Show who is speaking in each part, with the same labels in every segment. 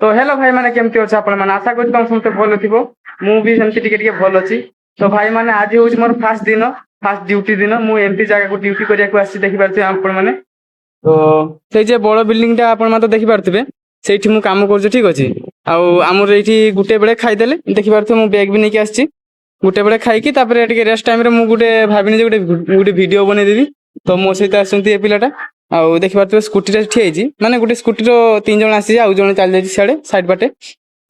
Speaker 1: तो हेलो भाई मैंने केमती अच्छे आपण मैंने आशा करी तुम समस्त भल थी मुझे सेमती टिके भल अच्छी। तो भाई मैंने आज हूँ मोर फास्ट दिन फास्ट ड्यूटी दिन मुझे जगह को ड्यूटी करने देखी पारे आपण मैंने। तो से बड़ बिल्डिंगटा आपण तो देखी पारे से कम कर ठीक अच्छे आमर ये गोटे बेले खाईदे देखी पारे मुझे बैग भी नहीं आसी गोटे बेले खाई रेस्ट टाइम मुझे भाविनी गोटे गोटे भिड बनईदेवी। तो मो सहित आसती पिलाटा आउ देखी पारे स्कूटी ठियाई माने गोटे स्कूटी 3 जन आसी आउ जन चल जाए साढ़े साइड बाटे।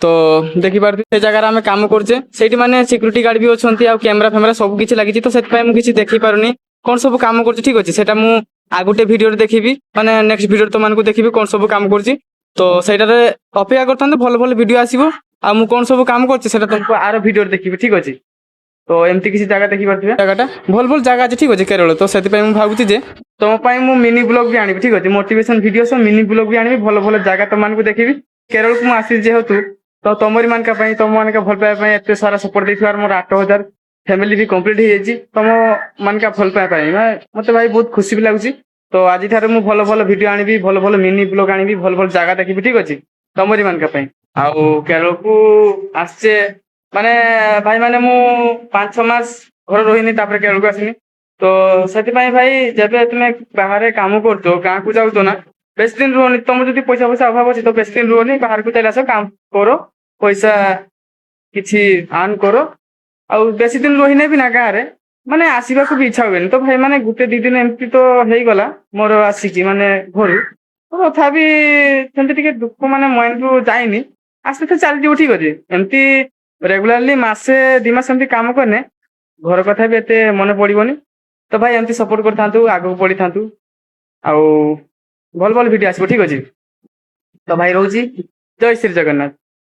Speaker 1: तो देखी पारे से जगह आम कम करचे से माने सिक्यूरीटी गार्ड भी अच्छा आ कैमेरा फैमेरा सब किसी लगी तो मुझे देखी पारुनी कौन सब कम कर ठीक अच्छे से मुझे आगुटे भिडियो देखी माने नेक्स्ट भिडियो तुमको देखी कौन सब कम कर तो सहीटार अपेक्षा करते भल भल भिड आसो आ मुझे कौन सब कम कर तुमको आर भिडियो देखी ठीक अच्छे। तो एमती किसी जगह देखी पारे जगह भल भल जगह अच्छे ठीक अच्छे केरल। तो से भावुँ जे तुम मु मिनी ब्लॉग भी आनी ठीक अच्छे मोटिवेशन वीडियो सब मिनी ब्लॉग भी आनी भल भल जगह तुमको देखी केरल को मुझे जेहेतु तो तुमरी मान तुम मान भल पाइबा एत सारा सपोर्ट देखिए मोर 8,000 फैमिली भी कंप्लीट हो जाए तुम मान भल पाइबा मत भाई बहुत खुशी भी लगुच। तो आज ठार मुझे भल भल वीडियो आनी भल भल मिनी ब्लॉग आनी भल भल जगह देखी ठीक अच्छे तुमरी मान आउ केरल को आसचे माने भाई माने मु 5-6 मास घर रही केरल को आसनी। तो से भाई जब तुम्हें बाहर काम कर गाँव को जाऊ ना बेस दिन रुहनी तुम जो पैसा पैसा अभाव अच्छे तो बेस दिन रुहनी बाहर को चल आस काम करो पैसा किसी आर्न करो आउ बेसी दिन रही भी ना गाँव में माने आसवा को भी इच्छा हुए। तो भाई माने गोटे 2 दिन एमती तो हो गला मोर आसिकी माने घर तो तथापि दुख माने माइंड रू जाइनी आस्ते आस्ते चल ठीक अच्छे एमती रेगुलारली मासे 2 मास एमती काम करने घर कथा भी एते मन पड़ोनी। तो भाई एमती सपोर्ट कर आगे बढ़ी था आउ भल भल वीडियो आसो ठीक अच्छे। तो भाई रोची जय श्री जगन्नाथ।